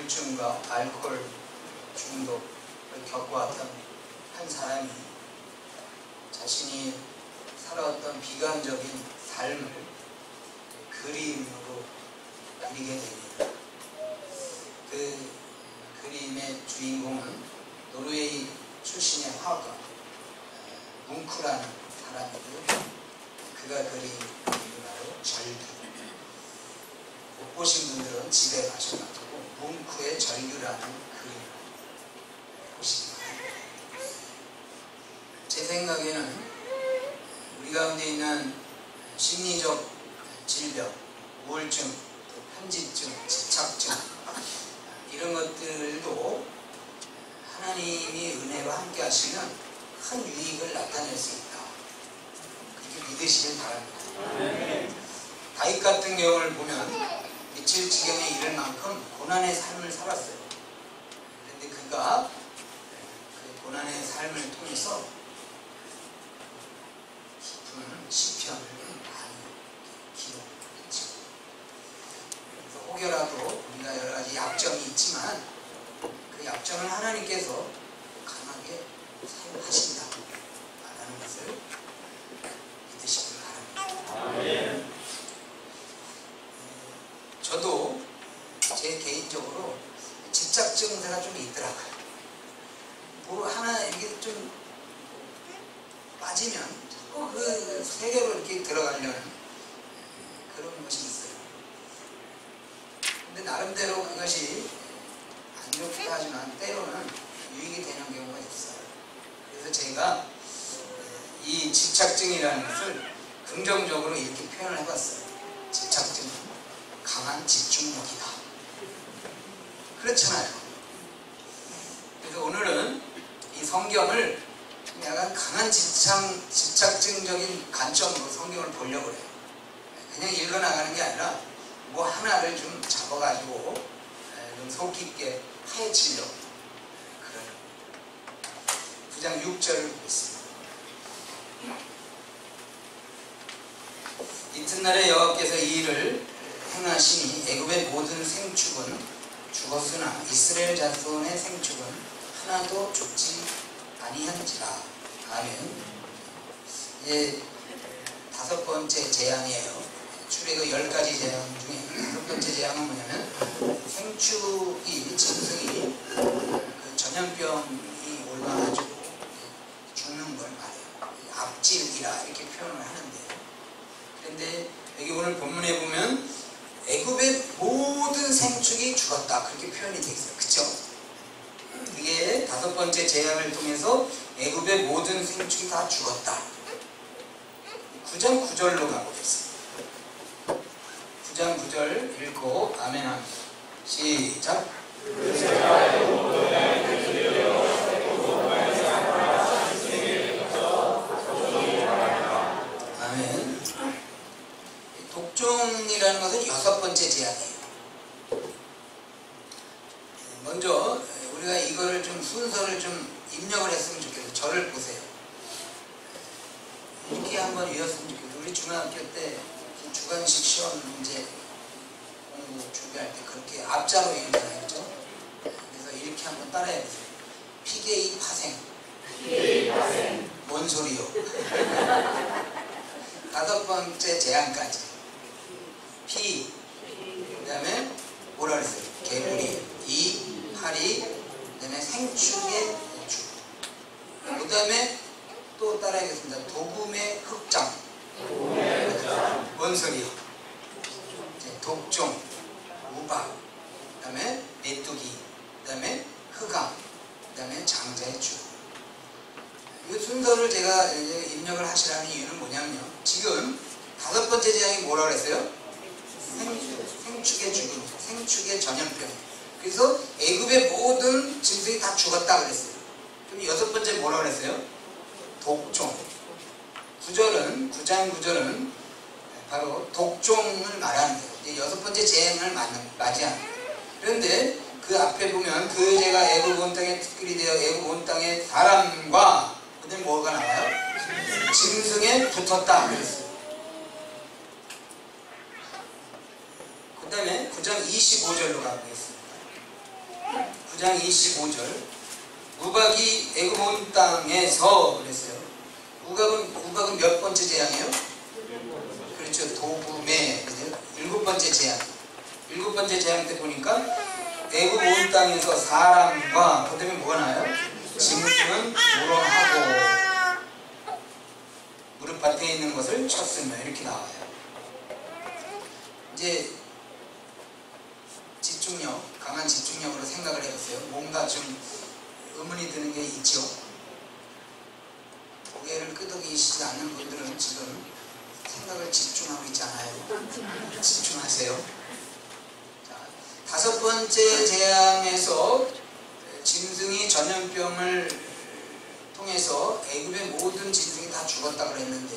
우울증과 알코올 중독을 겪어왔던 한 사람이 자신이 살아왔던 비관적인 삶을 그림으로 그리게 됩니다. 그 그림의 주인공은 노르웨이 출신의 화가 뭉크라는 사람이고요. 그가 그린 그림이 바로 절규. 못 보신 분들은 집에 가셔가지고 뭉크의 절규라는 그림을 보시기 바랍니다. 제 생각에는 우리 가운데 있는 심리적 질병, 우울증, 또 편집증, 집착증 이런 것들도 하나님이 은혜로 함께 하시면 큰 유익을 나타낼 수 있다. 그렇게 믿으시길 바랍니다. 다윗 같은 경우를 보면 미칠 지경에 이를 만큼 고난의 삶을 살았어요. 그런데 그가 그 고난의 삶을 통해서 깊은 시편을 많이 기록했죠. 그래서 혹여라도 우리가 여러 가지 약점이 있지만 그 약점을 하나님께서 강하게 사용하신다 라는 것을 믿으시길 바랍니다. 저도 제 개인적으로 집착 증세가 좀 있더라고요. 뭐 하나 이게 좀 빠지면 자꾸 그 세계로 이렇게 들어가려는 그런 것이 있어요. 근데 나름대로 그것이 안 좋기도 하지만 때로는 유익이 되는 경우가 있어요. 그래서 제가 이 집착증이라는 것을 긍정적으로 이렇게 표현을 해봤어요. 집착증은 강한 집중력이다. 그렇잖아요. 그래서 오늘은 이 성경을 약간 강한 집착증적인 관점으로 성경을 보려고 해요. 그냥 읽어나가는 게 아니라 뭐 하나를 좀 잡아가지고 좀 속 깊게 파헤치려고 그런 9장 6절을 보겠습니다. 이튿날에 여호와께서 이 일을 행하시니 애굽의 모든 생축은 죽었으나 이스라엘 자손의 생축은 하나도 죽지 아니한지라. 아멘. 이제 5번째 재앙이에요. 출애굽 10가지 재앙 중에 5번째 재앙은 뭐냐면 생축이 짐승이 그 전염병이 올라가지고 죽는 걸 말해요. 압질이라 이렇게 표현을 하는데요. 그런데 여기 오늘 본문에 보면 애굽의 모든 생축이 죽었다 그렇게 표현이 되어 있어요. 그쵸? 이게 5번째 재앙을 통해서 애굽의 모든 생축이 다 죽었다. 9장 9절로 가보겠습니다. 9장 9절 읽고 아멘 합니다. 시작. 아멘. 독종이라는 것은 6번째 재앙이에요. 먼저 우리가 이거를 좀 순서를 좀 입력을 했으면 좋겠어요. 저를 보세요. 이렇게 한번 외웠으면 좋겠어요. 우리 중학교 때 주관식 시험 문제 공부 준비할 때 그렇게 앞자로 외우잖아요. 그렇죠? 그래서 이렇게 한번 따라해 보세요. 피게이 파생. 뭔 소리요? 5번째 재앙까지. 피, 그 다음에 뭐라 그랬어요? 개구리. 이, 파리, 그 다음에 생축의 죽. 그 다음에 또 따라하겠습니다. 도금의 흑장. 뭔 소리요? 독종, 우박, 그 다음에 메뚜기, 그 다음에 흑암, 그 다음에 장자의 죽. 이 순서를 제가 이제 입력을 하시라는 이유는 뭐냐면요. 지금 5번째 재앙이 뭐라 그랬어요? 생축의 죽음, 생축의 전염병. 그래서 애굽의 모든 짐승이 다 죽었다 그랬어요. 그럼 6번째 뭐라 그랬어요? 독종. 9장 9절은 바로 독종을 말하는 거예요. 6번째 재앙을 맞이하는 거예요. 그런데 그 앞에 보면 그 제가 애굽 온 땅에 특별히 되어 애굽 온 땅에 사람과 그 다음에 뭐가 나와요? 짐승에 붙었다 그랬어요. 그 다음에 9장 25절로 가보겠습니다. 9장 25절 우박이 애굽 온 땅에서 그랬어요. 우박은 몇 번째 재앙이에요? 그렇죠. 도금의 7번째 재앙. 7번째 재앙 때 보니까 애굽 온 땅에서 사람과 그 다음에 뭐가 나요? 짐승은 우렁하고 무릎 밭에 있는 것을 쳤으며 이렇게 나와요. 이제 집중력, 강한 집중력으로 생각을 해보세요. 뭔가 좀 의문이 드는 게 있죠. 고개를 끄덕이시지 않는 분들은 지금 생각을 집중하고 있지 않아요. 집중하세요. 자, 5번째 재앙에서 짐승이 전염병을 통해서 애굽의 모든 짐승이 다 죽었다 그랬는데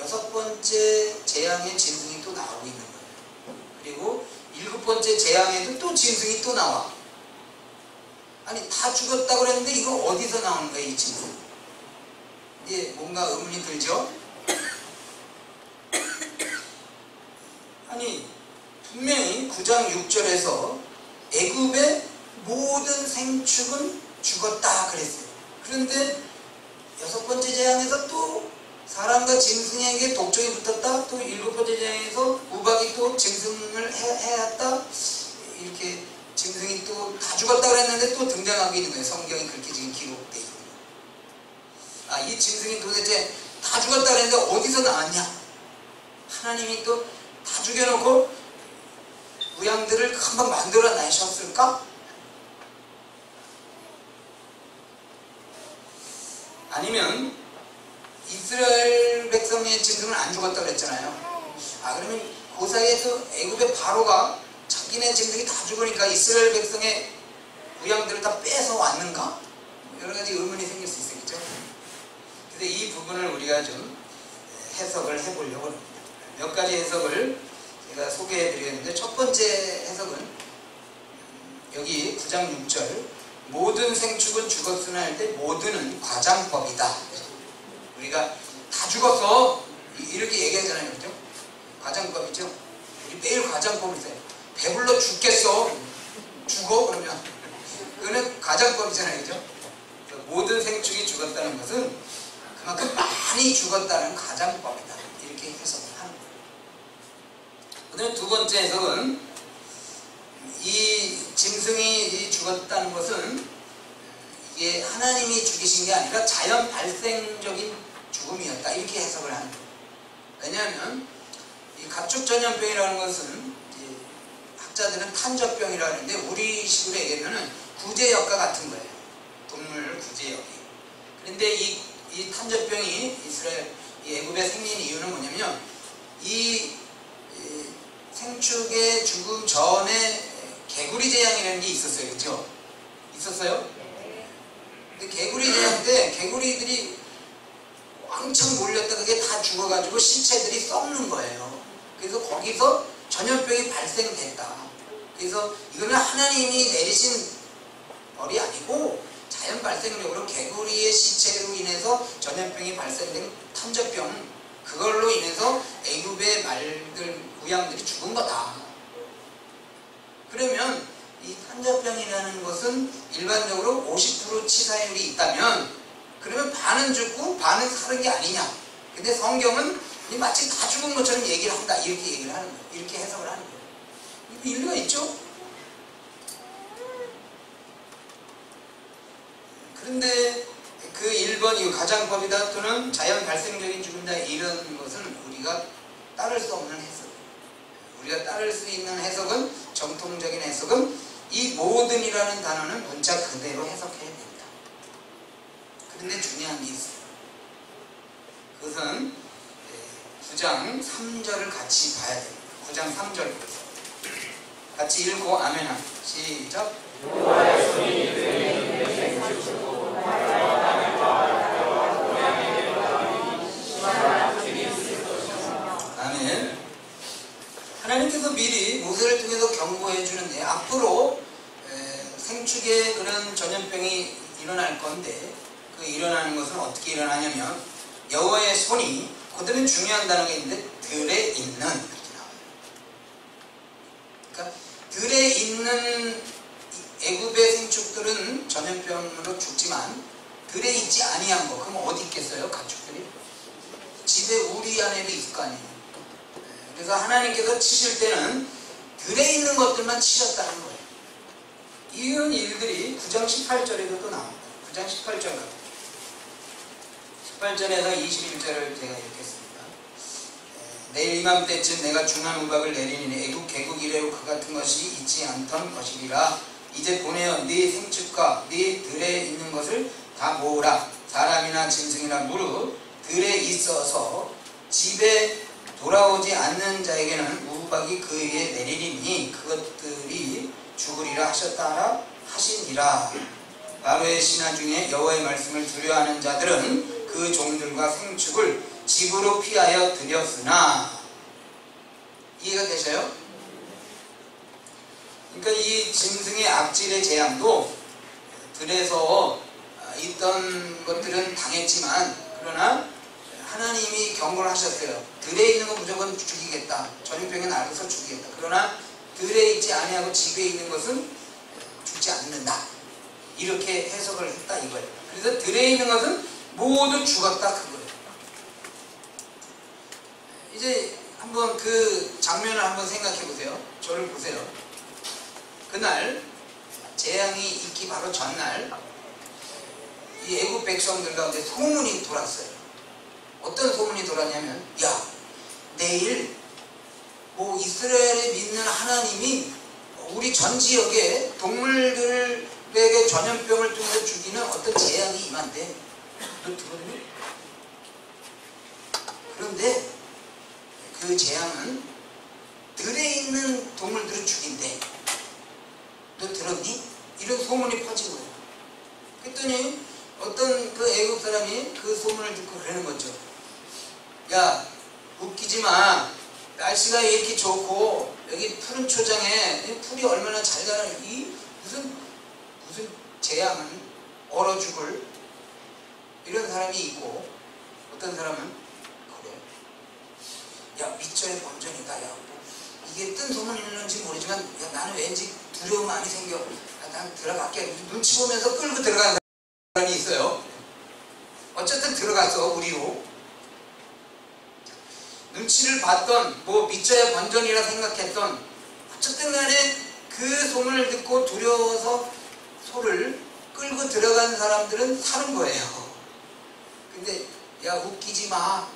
6번째 재앙에 짐승이 또 나오고 있는 거예요. 그리고 7번째 재앙에도 또 짐승이 또 나와. 아니 다 죽었다 그랬는데 이거 어디서 나오는 거예요, 이 짐승? 이제 뭔가 의문이 들죠? 아니 분명히 9장 6절에서 애굽의 모든 생축은 죽었다 그랬어요. 그런데 6번째 재앙에서 또 사람과 짐승에게 독종이 붙었다. 또 7번째 재앙에서 우박이 또 짐승을 해왔다. 이렇게 짐승이 또 다 죽었다 그랬는데 또 등장하고 있는 거예요. 성경이 그렇게 지금 기록되어 있는 거예요. 아, 이 짐승이 도대체 다 죽었다 그랬는데 어디서 나왔냐? 하나님이 또 다 죽여놓고 우양들을 금방 만들어 내셨을까? 아니면 이스라엘 백성의 짐승은 안 죽었다 그랬잖아요. 아, 그러면 그 사이에서 애굽의 바로가 자기네 짐승이 다 죽으니까 이스라엘 백성의 우양들을 다 뺏어 왔는가? 여러 가지 의문이 생길 수 있겠죠. 근데 이 부분을 우리가 좀 해석을 해보려고 합니다. 몇 가지 해석을 제가 소개해 드리겠는데, 첫 번째 해석은 여기 9장 6절 모든 생축은 죽었으나 할 때 모든은 과장법이다. 우리가 다 죽었어 이렇게 얘기하잖아요. 그죠? 과장법이죠. 우리 매일 과장법을 써요. 배불러 죽겠어. 죽어? 그러면 그거는 과장법이잖아요. 그죠? 모든 생축이 죽었다는 것은 그만큼 많이 죽었다는 과장법이다. 이렇게 해석을 하는 거예요. 그 다음에 두 번째 해석은 이 짐승이 죽었다는 것은 이게 하나님이 죽이신 게 아니라 자연 발생적인 죽음이었다. 이렇게 해석을 하는 거예요. 왜냐하면 이 가축전염병이라는 것은 이제 학자들은 탄저병이라 하는데 우리식으로 얘기하면 구제역과 같은 거예요. 동물 구제역이. 그런데 이 탄저병이 이 애굽에 생긴 이유는 뭐냐면 이 생축의 죽음 전에 개구리 재앙이라는 게 있었어요. 그렇죠? 있었어요? 근데 개구리 재앙 때 개구리들이 왕창 몰렸다 그게 다 죽어가지고 신체들이 썩는 거예요. 그래서 거기서 전염병이 발생됐다. 그래서 이거는 하나님이 내리신 벌이 아니고 자연 발생적으로 개구리의 시체로 인해서 전염병이 발생된 탄저병, 그걸로 인해서 애굽의 말들, 우양들이 죽은 거다. 그러면 이 탄저병이라는 것은 일반적으로 50% 치사율이 있다면 그러면 반은 죽고 반은 사는 게 아니냐. 근데 성경은 마치 다 죽은 것처럼 얘기를 한다. 이렇게 얘기를 하는 거예요. 이렇게 해석을 하는 거예요. 일리가 있죠? 그런데 그 1번 이 가장법이다 또는 자연 발생적인 죽음이다 이런 것은 우리가 따를 수 없는 해석이에요. 우리가 따를 수 있는 해석은 정통적인 해석은 이 모든이라는 단어는 문자 그대로 해석해야 됩니다. 그런데 중요한 게 있어요. 그것은 9장 3절을 같이 봐야 됩니다. 9장 3절 같이 읽고 아멘 합니다. 시작. 아멘. 하나님께서 미리 모세를 통해서 경고해 주는데 앞으로 생축의 그런 전염병이 일어날 건데 그 일어나는 것은 어떻게 일어나냐면 여호와의 손이, 그들은 중요한 단어가 있는데 들에 있는 이렇게 나와요. 그러니까 들에 있는 애굽의 생축들은 전염병으로 죽지만 들에 있지 아니한 거, 그럼 어디 있겠어요? 가축들이? 집에 우리 안에도 있을 거 아니에요. 그래서 하나님께서 치실 때는 들에 있는 것들만 치셨다는 거예요. 이런 일들이 9장 18절에도 또 나옵니다. 9장 18절 18절에서 21절을 제가 읽겠습니다. 내일 이맘때쯤 내가 중한 우박을 내리니 애국 개국 이래로 그 같은 것이 있지 않던 것이리라. 이제 보내어 네 생축과 네 들에 있는 것을 다 모으라. 사람이나 짐승이나 무릇 들에 있어서 집에 돌아오지 않는 자에게는 우박이 그 위에 내리리니 그것들이 죽으리라 하셨다라 하시니라. 바로의 신하 중에 여호와의 말씀을 두려워하는 자들은 그 종들과 생축을 집으로 피하여 들였으나. 이해가 되셔요? 그러니까 이 짐승의 악질의 재앙도 들에서 있던 것들은 당했지만, 그러나 하나님이 경고를 하셨어요. 들에 있는 건 무조건 죽이겠다. 전염병은 알아서 죽이겠다. 그러나 들에 있지 아니하고 집에 있는 것은 죽지 않는다. 이렇게 해석을 했다 이거예요. 그래서 들에 있는 것은 모두 죽었다 그거예요. 이제 한번 그 장면을 한번 생각해 보세요. 저를 보세요. 그날 재앙이 있기 바로 전날 이 애국 백성들 가운데 소문이 돌았어요. 어떤 소문이 돌았냐면, 야, 내일 뭐 이스라엘에 믿는 하나님이 우리 전 지역에 동물들에게 전염병을 통해서 죽이는 어떤 재앙이 임한대. 너 들었니? 그런데 그 재앙은 들에 있는 동물들을 죽인대. 너 들었니? 이런 소문이 퍼진 거예요. 그랬더니 어떤 그 애국 사람이 그 소문을 듣고 그러는 거죠. 야, 웃기지 마. 날씨가 이렇게 좋고 여기 푸른 초장에 풀이 얼마나 잘 자라는 이 무슨 재앙은 얼어 죽을 이런 사람이 있고, 어떤 사람은 그래. 야, 미쳐의 범전이다. 야, 이게 뜬 소문이는지 모르지만 야, 나는 왠지 두려움 많이 생겨. 야, 난 들어갈게. 눈치 보면서 끌고 들어가는 사람이 있어요. 어쨌든 들어갔어. 우리로 눈치를 봤던 뭐 미쳐야 번전이라 생각했던, 어쨌든 간에 그 소문을 듣고 두려워서 소를 끌고 들어간 사람들은 사는 거예요. 근데 야, 웃기지 마.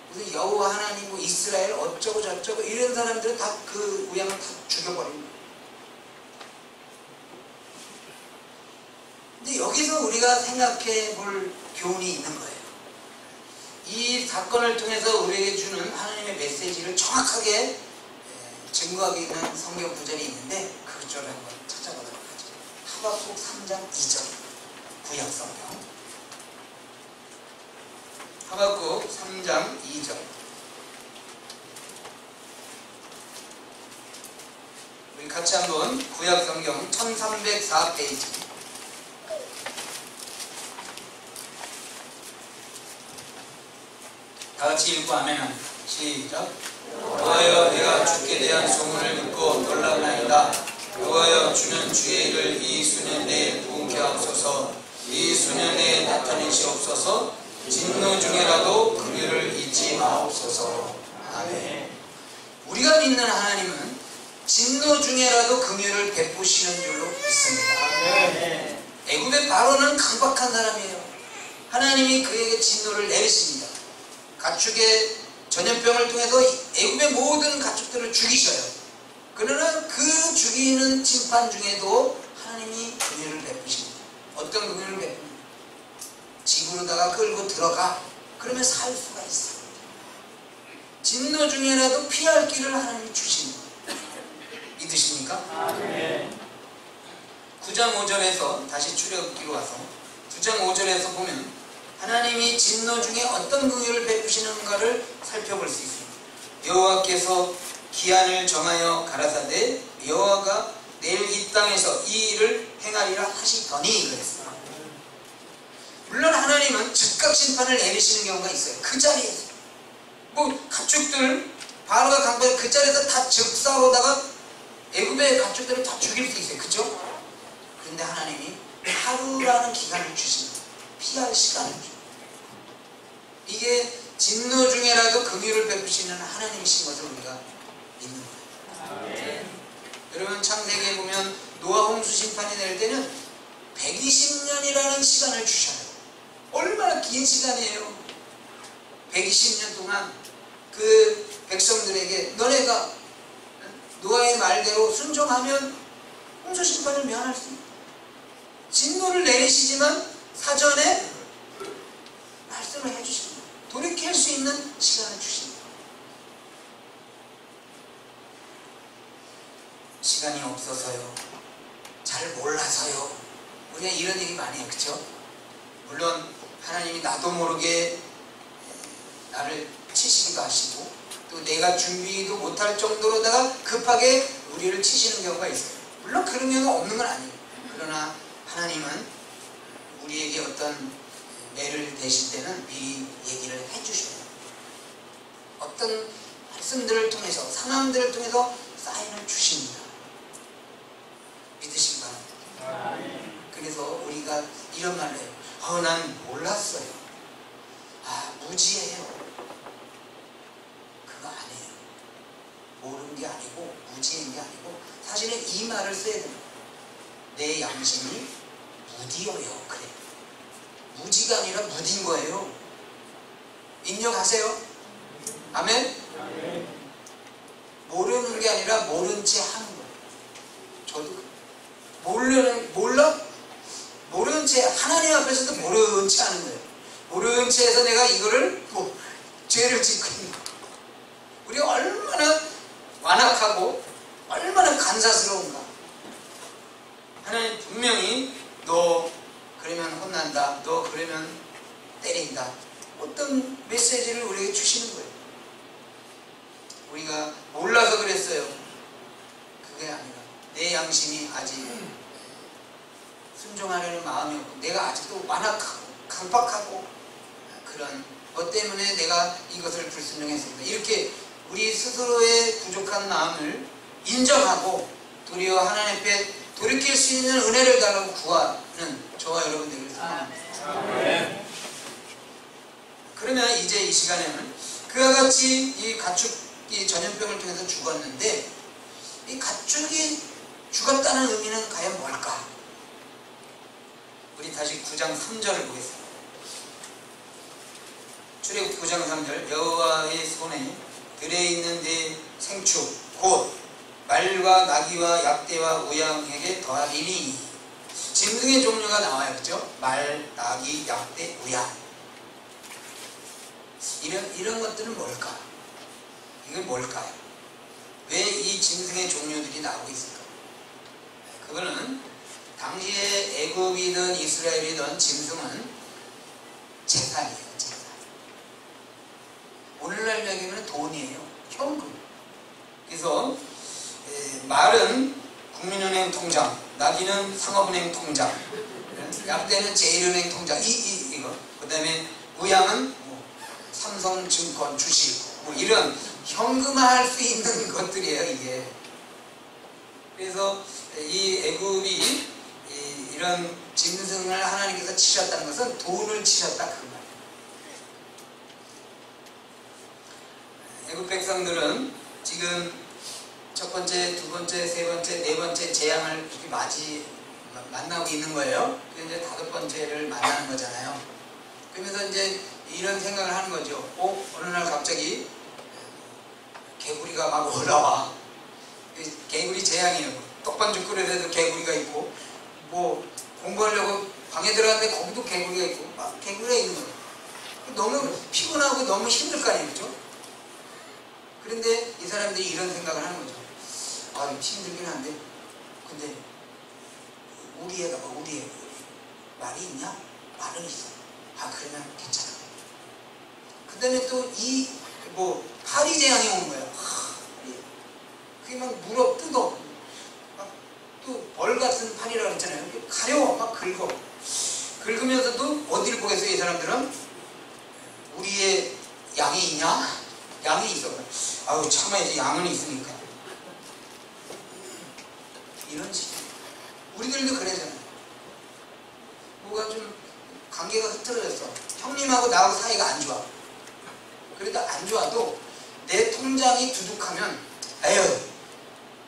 무슨 여호와 하나님 뭐 이스라엘 어쩌고 저쩌고 이런 사람들은 다 그 우양을 다 죽여버린 거예요. 근데 여기서 우리가 생각해 볼 교훈이 있는 거예요. 이 사건을 통해서 우리에게 주는 하나님의 메시지를 정확하게 증거하고 있는 성경 구절이 있는데, 그 구절을 한번 찾아보도록 하죠. 하박국 3장 2절 구약 성경. 하박국 3장 2절. 우리 같이 한번 구약 성경 1304페이지. 다같이 읽고 아멘합니다. 시작. 여호와여, 내가 주께 대한 소문을 듣고 놀라나이다. 여호와여, 주는 주의 일을 이 수년 내에 부응케 하옵소서. 이 수년 내에 나타내시옵소서. 진노 중에라도 긍휼을 잊지 마옵소서. 아멘. 우리가 믿는 하나님은 진노 중에라도 긍휼을 베푸시는 줄로 믿습니다. 아멘. 애굽의 바로는 강박한 사람이에요. 하나님이 그에게 진노를 내리십니다. 가축의 전염병을 통해서 애굽의 모든 가축들을 죽이셔요. 그러나 그 죽이는 심판 중에도 하나님이 긍휼을 베푸십니다. 어떤 긍휼을 베풉니까? 집으로다가 끌고 들어가. 그러면 살 수가 있어요. 진노 중에라도 피할 길을 하나님이 주십니다. 믿으십니까? 아멘. 9장 5절에서 다시 출애굽기로 와서 9장 5절에서 보면 하나님이 진노 중에 어떤 긍휼을 베푸시는가를 살펴볼 수 있습니다. 여호와께서 기한을 정하여 가라사대 여호와가 내일 이 땅에서 이 일을 행하리라 하시더니 그랬습니다. 물론 하나님은 즉각 심판을 내리시는 경우가 있어요. 그 자리에서 뭐 가축들 바로가 강박해 그 자리에서 다 즉사로다가 애굽의 가축들을 다 죽일 수 있어요. 그죠? 근데 하나님이 하루라는 기간을 주신다. 피할 시간을 줍니다. 이게 진노 중에라도 긍휼을 베푸시는 하나님이신 것을 우리가 믿는 거예요. 여러분 창세기에 보면 노아 홍수 심판이 낼 때는 120년이라는 시간을 주셔요. 얼마나 긴 시간이에요. 120년 동안 그 백성들에게 너네가 노아의 말대로 순종하면 홍수 심판을 면할 수 있다. 진노를 내리시지만 사전에 말씀을 해주십니다. 돌이킬 수 있는 시간을 주십니다. 시간이 없어서요, 잘 몰라서요, 우리가 이런 얘기 많이 해요. 그쵸? 물론 하나님이 나도 모르게 나를 치시기도 하시고 또 내가 준비도 못할 정도로다가 급하게 우리를 치시는 경우가 있어요. 물론 그런 경우가 없는 건 아니에요. 그러나 하나님은 우리에게 어떤 매를 대실 때는 미리 얘기를 해주셔요. 어떤 말씀들을 통해서, 상황들을 통해서 사인을 주십니다. 믿으시기 바랍니다. 그래서 우리가 이런 말을 해요. 난 몰랐어요. 무지해요. 그거 아니에요. 모르는 게 아니고 무지한 게 아니고 사실은 이 말을 써야 됩니다. 내 양심이 무디어요. 그래. 무지가 아니라 무딘 거예요. 인정하세요? 아멘? 모르는 게 아니라 모른 채 하는 거예요. 저도 모르는 채 하나님 앞에서도 모른 채 하는 거예요. 모른 채 해서 내가 이거를 죄를 짓고 있는 거예요. 우리가 얼마나 완악하고 얼마나 간사스러운가. 하나님 분명히 너 그러면 혼난다, 너 그러면 때린다, 어떤 메시지를 우리에게 주시는 거예요. 우리가 몰라서 그랬어요. 그게 아니라 내 양심이 아직 순종하려는 마음이 없고 내가 아직도 완악하고 강박하고 그런 것 때문에 내가 이것을 불순종했습니다. 이렇게 우리 스스로의 부족한 마음을 인정하고 도리어 하나님 앞에 돌이킬 수 있는 은혜를 달라고 구하는 저와 여러분들을 소망합니다. 그러면 이제 이 시간에는 그와 같이 이 가축이 전염병을 통해서 죽었는데 이 가축이 죽었다는 의미는 과연 뭘까? 우리 다시 9장 3절을 보겠습니다. 출애굽 9장 3절 여호와의 손에 들에 있는 내 생축 곧 말과 나귀와 약대와 우양에게 더하리니. 짐승의 종류가 나와요. 그죠? 말, 나귀, 약대, 우양. 이런 것들은 뭘까? 이게 뭘까요? 왜 이 짐승의 종류들이 나오고 있을까? 그거는 당시에 애굽이든 이스라엘이든 짐승은 재산이에요. 재산. 오늘날 얘기하면 돈이에요. 현금. 그래서 말은 국민은행 통장, 나귀는 상업은행 통장, 약대는 제일은행 통장, 이거. 그 다음에 우양은 삼성증권 주식, 이런 현금화할 수 있는 것들이에요, 이게. 그래서 이 애굽이 이런 짐승을 하나님께서 치셨다는 것은 돈을 치셨다, 그 말이에요. 애굽 백성들은 지금 첫 번째, 두 번째, 세 번째, 네 번째 재앙을 이렇게 만나고 있는 거예요. 그래서 이제 다섯 번째를 만나는 거잖아요. 그러면서 이제 이런 생각을 하는 거죠. 어느 날 갑자기 개구리가 막 올라와. 개구리 재앙이에요. 떡반죽그릇에도 개구리가 있고, 공부하려고 방에 들어갔는데 거기도 개구리가 있고, 막 개구리가 있는 거예요. 너무 피곤하고 너무 힘들 거 아니에요, 그죠? 그런데 이 사람들이 이런 생각을 하는 거죠. 힘들긴 한데, 근데 우리 애가 우리 애 말이 있냐? 말은 있어. 그러면 괜찮아. 그 다음에 또 파리 재앙이 온 거야. 그게 막 물어 뜯어. 또 벌 같은 파리라고 했잖아요. 가려워. 막 긁어. 긁으면서도 어디를 보겠어요, 이 사람들은? 우리의 양이 있냐? 양이 있어. 참아야지, 양은 있으니까. 이런 식이에요. 우리들도 그러잖아요. 뭐가 좀 관계가 흐트러졌어. 형님하고 나하고 사이가 안 좋아. 그래도 안 좋아도 내 통장이 두둑하면 에휴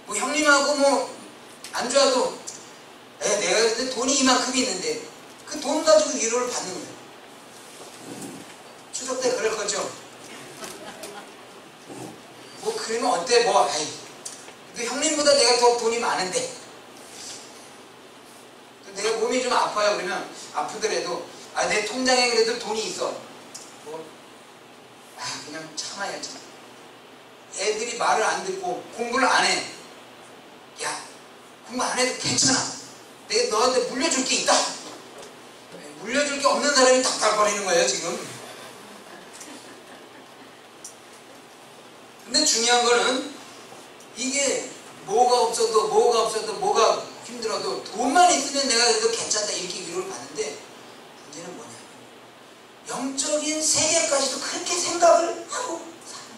뭐 형님하고 뭐 안 좋아도 내가 근데 돈이 이만큼 있는데 그 돈 가지고 위로를 받는 거예요. 추석 때 그럴 거죠. 뭐 그러면 어때 뭐 아이 근데 형님보다 내가 더 돈이 많은데 내가 몸이 좀 아파요. 그러면 아프더라도 내 통장에 그래도 돈이 있어. 뭐 그냥 참아야지. 애들이 말을 안 듣고 공부를 안 해. 야 공부 안 해도 괜찮아. 내가 너한테 물려줄 게 있다. 물려줄 게 없는 사람이 닥달거리는 거예요 지금. 근데 중요한 거는 이게 뭐가 없어도 뭐가 힘들어도 돈만 있으면 내가 그래도 괜찮다 이렇게 위로를 받는데 문제는 뭐냐, 영적인 세계까지도 그렇게 생각을 하고 사는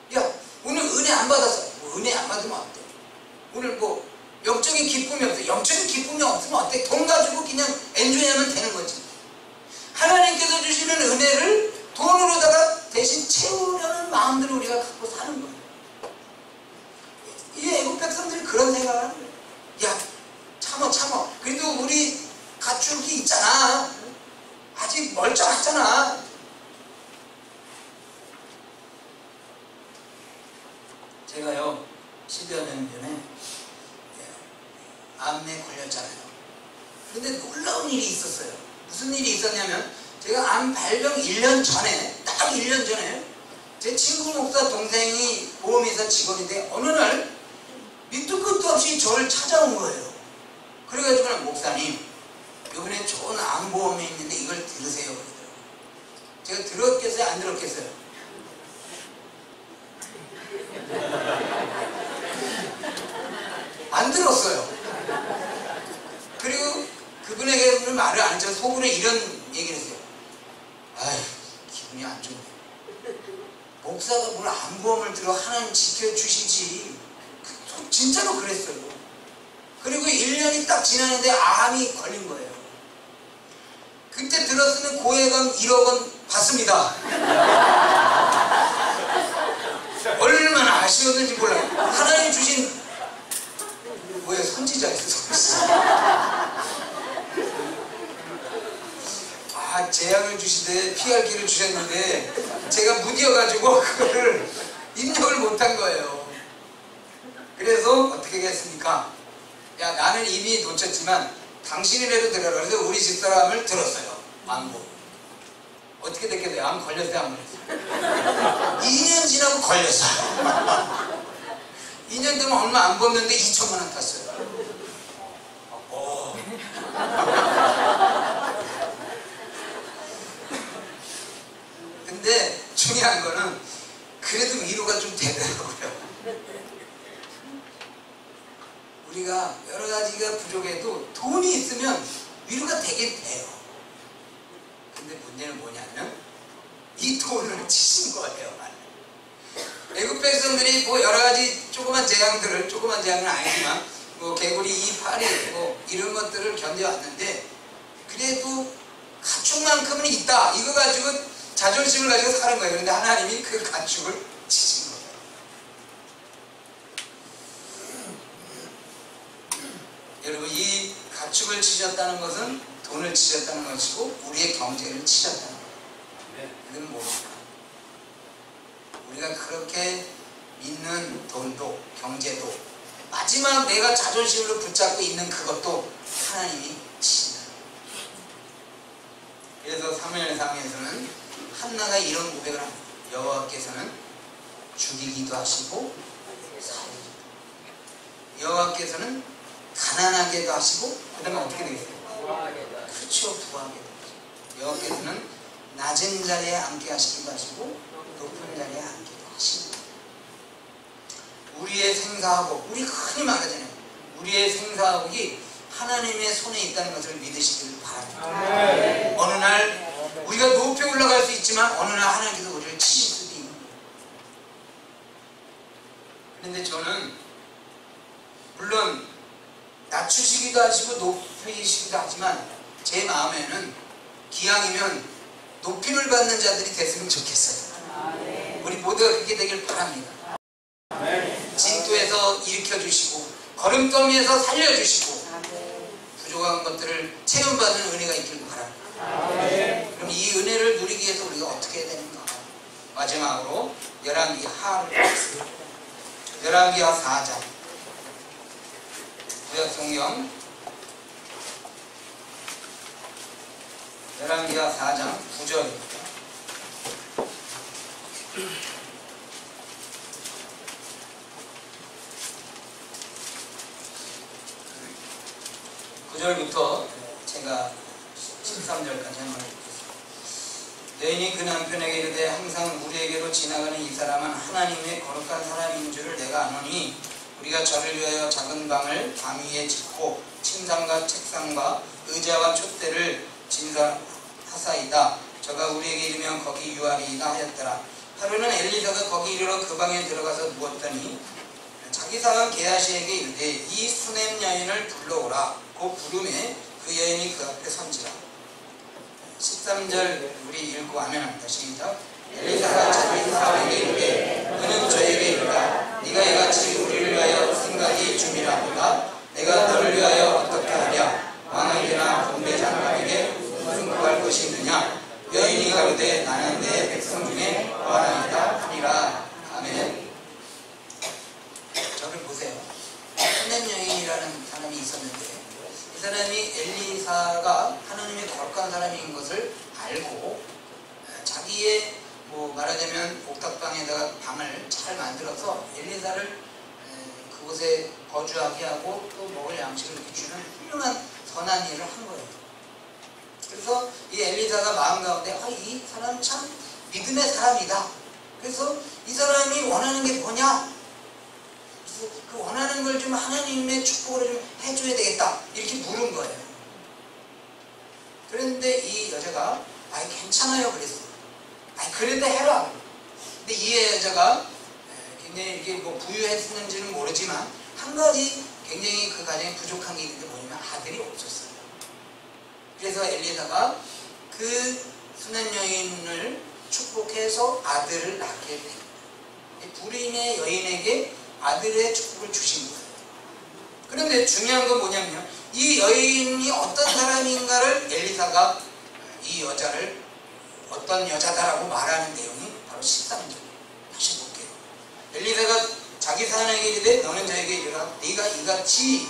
거야. 야 오늘 은혜 안 받았어. 뭐 은혜 안 받으면 어때? 오늘 뭐 영적인 기쁨이 없어. 영적인 기쁨이 없으면 어때? 돈 가지고 그냥 엔조이하면 되는 거지. 하나님께서 주시는 은혜를 돈으로다가 대신 채우려는 마음들을 우리가 갖고 사는 거예요. 이 애국 백성들이 그런 생각을 하는 거예요. 야 참어 그래도 우리 가축이 있잖아. 아직 멀쩡하잖아. 제가요 10여 년 전에 암에 걸렸잖아요. 근데 놀라운 일이 있었어요. 무슨 일이 있었냐면 제가 암 발병 1년 전에 딱 1년 전에 제 친구 목사 동생이 보험회사 직원인데 어느 날 밑도 끝도 없이 저를 찾아온 거예요. 그래가지고 목사님 이번에 좋은 암보험이 있는데 이걸 들으세요 그러더라고요. 제가 들었겠어요 안 들었겠어요? 안 들었어요. 그리고 그분에게 말을 안 해서 속으로 이런 얘기를 했어요. 아휴 기분이 안 좋네. 목사가 뭘 암보험을 들어 하나님 지켜주시지. 진짜로 그랬어요. 그리고 1년이 딱 지났는데 암이 걸린 거예요. 그때 들었으면 고해감 1억 원 받습니다. 얼마나 아쉬웠는지 몰라요. 하나님 주신 뭐야 선지자였어. 재앙을 주시되 피할 길을 주셨는데 제가 무디어가지고 그거를 입력을 못한 거예요. 그래서 어떻게 했습니까? 야 나는 이미 놓쳤지만 당신이라도 들어라. 그래서 우리 집사람을 들었어요. 암보. 어떻게 됐겠어요? 암 걸렸어요? 안 걸렸어요? 2년 지나고 걸렸어요. 2년 동안 얼마 안 벌었는데 2천만 원 탔어요. 근데 중요한 거는 그래도 위로가 좀 되더라고요. 우리가 여러 가지가 부족해도 돈이 있으면 위로가 되긴 돼요. 근데 문제는 뭐냐면 이 돈을 치신 거예요. 애국 백성들이 뭐 여러 가지 조그만 재앙은 아니지만 뭐 개구리 2, 8이 뭐 이런 것들을 견뎌왔는데 그래도 가축만큼은 있다. 이거 가지고 자존심을 가지고 사는 거예요. 그런데 하나님이 그 가축을 치신 거예요. 여러분 이 가축을 치셨다는 것은 돈을 치셨다는 것이고 우리의 경제를 치셨다는 거예요. 이건 뭡니까? 우리가 그렇게 믿는 돈도 경제도 마지막 내가 자존심으로 붙잡고 있는 그것도 하나님이 치신다. 그래서 사무엘상에서는 한나가 이런 고백을 합니다. 여호와께서는 죽이기도 하시고 살리기도, 여호와께서는 가난하게도 하시고 그 다음에 어떻게 되겠어요? 그렇죠, 부하게도 하시고, 여호와께서는 낮은 자리에 앉게 하시기도 하시고 높은 자리에 앉기도 하시고. 우리의 생사하고, 우리 흔히 말하잖아요. 우리의 생사하고이 하나님의 손에 있다는 것을 믿으시길 바랍니다. 어느 날 우리가 높이 올라갈 수 있지만 어느 날 하나님께서 우리를 치실 수도 있는 거예요. 그런데 저는 물론 낮추시기도 하시고 높이시기도 하지만 제 마음에는 기왕이면 높임을 받는 자들이 됐으면 좋겠어요. 우리 모두가 그렇게 되길 바랍니다. 진토에서 일으켜주시고 걸음더미에서 살려주시고 부족한 것들을 체험받는 은혜가 있길 바랍니다. 그럼 이 은혜를 누리기 위해서 우리가 어떻게 해야 되는가? 마지막으로 열왕기하를 보겠습니다. 열왕기하 4장 구약성경 열왕기하 4장 9절입니다. 부터 제가 13절까지 한번 읽겠습니다. 여인이 그 남편에게 이르되 항상 우리에게로 지나가는 이 사람은 하나님의 거룩한 사람인 줄을 내가 아노니 우리가 저를 위하여 작은 방을 방 위에 짓고 침상과 책상과 의자와 촛대를 진설하사이다. 저가 우리에게 이르면 거기 유하리이다 하였더라. 하루는 엘리사가 거기 이르러 그 방에 들어가서 누웠더니 자기 사람 게하시에게 이르되 이 수넴 여인을 불러오라. 그 부름에 그 여인이 그 앞에 선지라. 13절 우리 읽고 아멘합니다. 시작. 엘리사가 자기 사람에게 이르되 그는 저에게 이르라. 네가 이같이 우리를 위하여 생각이 줌이라보다 내가 너를 위하여 어떻게 하랴. 왕에게나 군대 장관에게 무슨 구할 것이 있느냐. 여인이 가로되 나는 내 백성 중에 왕이다 하니라. 아멘. 저를 보세요. 수넴 여인이라는 사람이 있었는데 이 사람이 엘리사가 하나님의 거룩한 사람인 것을 알고 자기의 말하자면 옥탑방에다가 방을 잘 만들어서 엘리사를 그곳에 거주하게 하고 또 먹을 양식을 이렇게 주는 훌륭한 선한 일을 한 거예요. 그래서 이 엘리사가 마음 가운데 이 사람 참 믿음의 사람이다. 그래서 이 사람이 원하는 게 뭐냐? 그 원하는 걸 좀 하나님의 축복으로 좀 해줘야 되겠다 이렇게 물은 거예요. 그런데 이 여자가 괜찮아요 그랬어. 그래도 해라. 근데 이 여자가 굉장히 이게 부유했는지는 모르지만 한 가지 굉장히 그 가정에 부족한 게 있는데 뭐냐면 아들이 없었어요. 그래서 엘리사가 그 수넴 여인을 축복해서 아들을 낳게 됩니다. 불임의 여인에게 아들의 축복을 주신 거예요. 그런데 중요한 건 뭐냐면 이 여인이 어떤 사람인가를 엘리사가 이 여자를 어떤 여자다라고 말하는 내용이 바로 13절. 다시 볼게요. 엘리사가 자기 사람에게 이르되 너는 저에게 이르라. 네가 이같이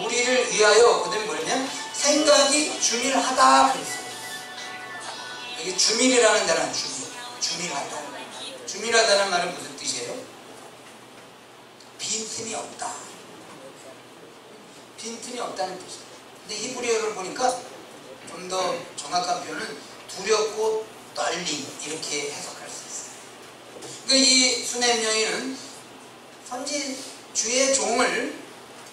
우리를 위하여 그들이 뭐냐면 생각이 주밀하다 그랬어요. 이게 주밀이라는 단어는 주밀하다. 주밀하다는 말은 무슨 뜻이에요? 빈틈이 없다. 빈틈이 없다는 뜻이에요. 근데 히브리어를 보니까 좀 더 정확한 표현은 두렵고 떨림 이렇게 해석할 수 있어요. 그러니까 이 수넴 여인은 선지주의 종을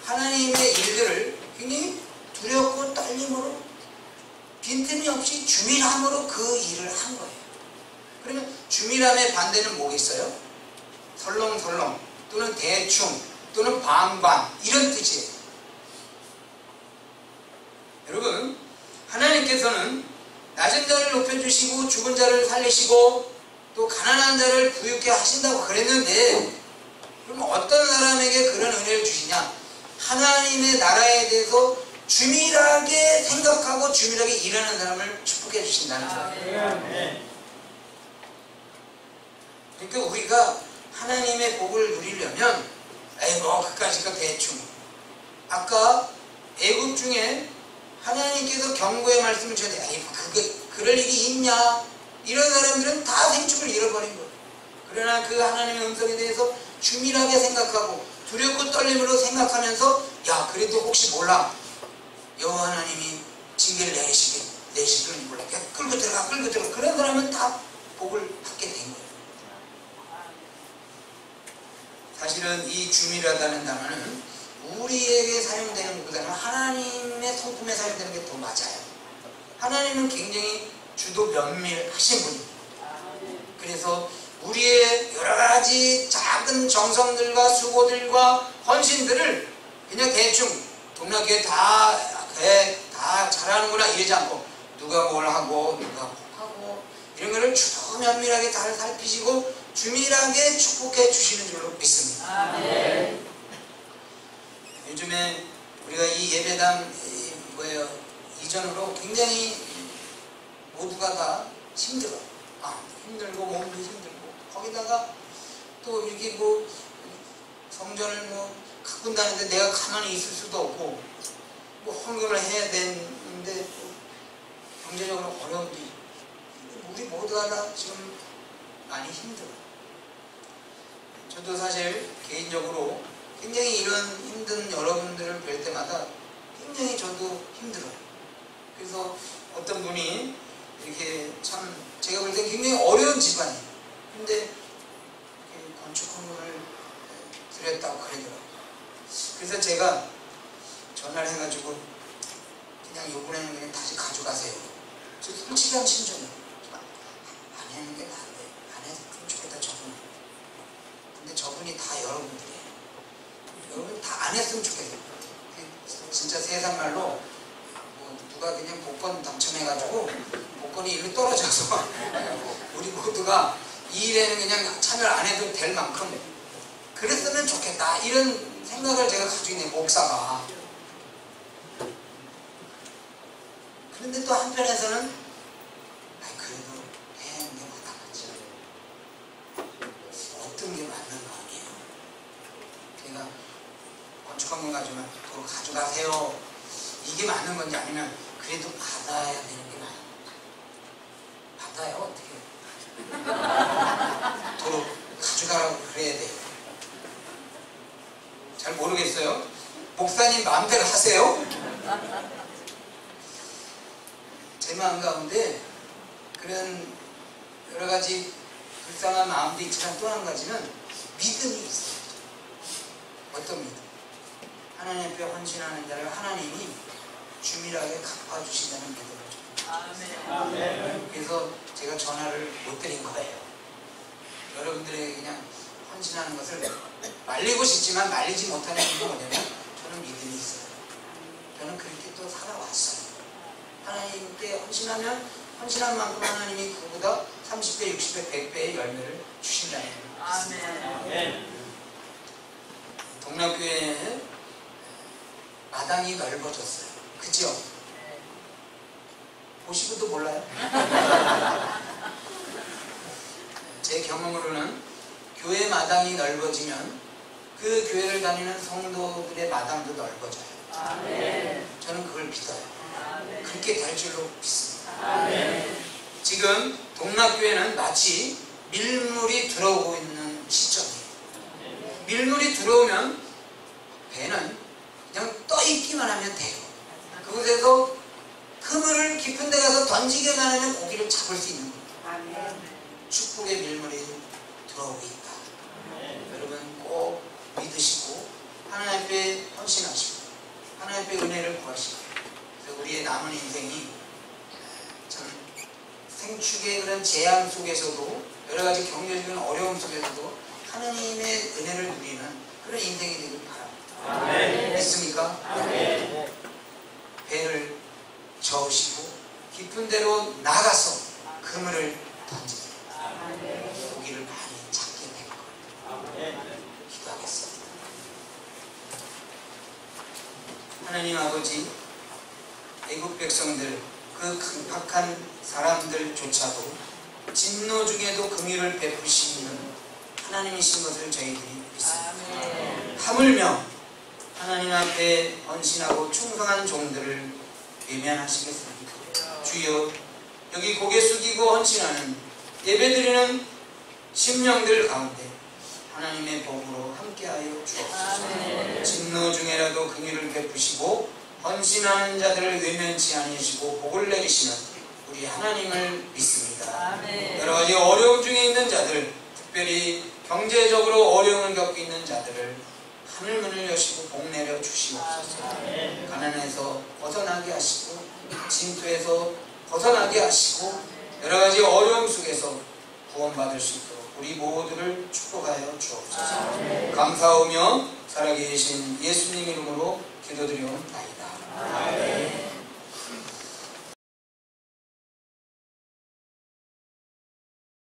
하나님의 일들을 굉장히 두렵고 떨림으로 빈틈이 없이 주밀함으로 그 일을 한 거예요. 그러면 주밀함의 반대는 뭐겠어요? 설렁설렁 또는 대충 또는 반반 이런 뜻이에요. 여러분 하나님께서는 낮은 자를 높여주시고 죽은 자를 살리시고 또 가난한 자를 부유케 하신다고 그랬는데 그럼 어떤 사람에게 그런 은혜를 주시냐? 하나님의 나라에 대해서 주밀하게 생각하고 주밀하게 일하는 사람을 축복해 주신다는 거예요. 그러니까 우리가 하나님의 복을 누리려면 그까짓 거 대충. 아까 애굽 중에 하나님께서 경고의 말씀을 주셨는데 그럴 일이 있냐? 이런 사람들은 다 생축을 잃어버린 거예요. 그러나 그 하나님의 음성에 대해서 주밀하게 생각하고 두렵고 떨림으로 생각하면서 그래도 혹시 몰라 여호와 하나님이 징계를 내시길 몰라 끌고 들어가 그런 사람은 다 복을 받게 된 거예요. 사실은 이 주밀하다는 단어는 우리에게 사용되는 것보다는 하나님의 성품에 사용되는 게 더 맞아요. 하나님은 굉장히 주도 면밀하신 분입니다. 그래서 우리의 여러 가지 작은 정성들과 수고들과 헌신들을 그냥 대충 동남교회 다 잘하는구나 이러지 않고 누가 뭘 하고 누가 뭐 하고 이런 거를 주로 면밀하게 잘 살피시고 주밀하게 축복해 주시는 줄로 믿습니다. 요즘에 우리가 이 예배당 이전으로 굉장히 모두가 다 힘들어. 힘들고 몸도 힘들고 거기다가 또 이렇게 뭐 성전을 뭐 가꾼다는데 내가 가만히 있을 수도 없고 뭐 헌금을 해야 되는데 또 경제적으로 어려운데 우리 모두가 다 지금 많이 힘들어. 저도 사실 개인적으로 굉장히 이런 힘든 여러분들을 뵐 때마다 굉장히 저도 힘들어요. 그래서 어떤 분이 이렇게 참 제가 볼 때 굉장히 어려운 집안이에요. 근데 건축 헌금을 드렸다고 그러더라고요. 그래서 제가 전화를 해가지고 그냥 이번에는 그냥 다시 가져가세요. 저 솔직한 신청이에요. 안 하는 게 나은데 안 했으면 좋겠다 저분은. 근데 저분이 다 여러분들이에요. 여러분 다 안 했으면 좋겠어요. 진짜 세상 말로 뭐 누가 그냥 복권 당첨해가지고 복권이 일로 떨어져서 우리 모두가 이 일에는 그냥 참여를 안 해도 될 만큼 그랬으면 좋겠다 이런 생각을 제가 가지고 있는 목사가. 그런데 또 한편에서는 그래도 해야 하는 게 마땅하지. 어떤 게 맞는 마음이에요. 제가 건축헌금 가지면 도로 가져가세요. 이게 맞는 건지 아니면 그래도 받아야 되는 게 맞는 건지. 받아요 어떻게. 도로 가져가라고 그래야 돼요. 잘 모르겠어요. 목사님 마음대로 하세요. 제 마음 가운데 그런 여러 가지 불쌍한 마음도 있지만 또 한 가지는 믿음이 있어요. 어떤 믿음? 하나님 앞에 헌신하는 자를 하나님이 주밀하게 갚아주신다는 믿음을 줍니다. 그래서 제가 전화를 못 드린 거예요. 여러분들에게 그냥 헌신하는 것을 말리고 싶지만 말리지 못하는 이유가 뭐냐면 저는 믿음이 있어요. 저는 그렇게 또 살아왔어요. 하나님께 헌신하면 헌신한 만큼 하나님이 그보다 30배, 60배, 100배의 열매를 주신다는 것입니다. 동락교회에 마당이 넓어졌어요. 그죠? 보시고도 몰라요? 제 경험으로는 교회 마당이 넓어지면 그 교회를 다니는 성도들의 마당도 넓어져요. 저는 그걸 믿어요. 그렇게 될 줄로 믿습니다. 지금 동락교회는 마치 밀물이 들어오고 있는 시점이에요. 밀물이 들어오면 배는 그냥 떠 있기만 하면 돼요. 그곳에서 그물을 깊은 데 가서 던지기만 하면 고기를 잡을 수 있는 거예요. 축복의 밀물이 들어오고 있다. 여러분 꼭 믿으시고 하나님 앞에 헌신하시고 하나님 앞에 은혜를 구하시고 그래서 우리의 남은 인생이 참 생축의 그런 재앙 속에서도 여러 가지 경제적인 어려움 속에서도 하나님의 은혜를 누리는 그런 인생이 되길 바랍니다. 믿습니까? 배를 저으시고 깊은 데로 나가서 그물을 던지세요. 고기를 많이 잡게 될 거예요. 기도하겠습니다. 하나님 아버지, 애국 백성들 그 강팍한 사람들조차도 진노 중에도 긍휼을 베푸시는 하나님이신 것을 저희들이 믿습니다. 하물며 하나님 앞에 헌신하고 충성한 종들을 외면하시겠습니까? 주여, 여기 고개 숙이고 헌신하는 예배드리는 심령들 가운데 하나님의 복으로 함께하여 주옵소서. 진노 중에라도 긍휼을 베푸시고 헌신하는 자들을 외면치 아니시고 복을 내리시는 우리 하나님을 믿습니다. 여러 가지 어려움 중에 있는 자들, 특별히 경제적으로 어려움을 겪고 있는 자들을 하늘문을 여시고 복 내려 주시옵소서. 가난에서 벗어나게 하시고 진토에서 벗어나게 하시고 여러 가지 어려움 속에서 구원받을 수 있도록 우리 모두를 축복하여 주옵소서. 감사하며 살아계신 예수님 이름으로 기도드리옵나이다.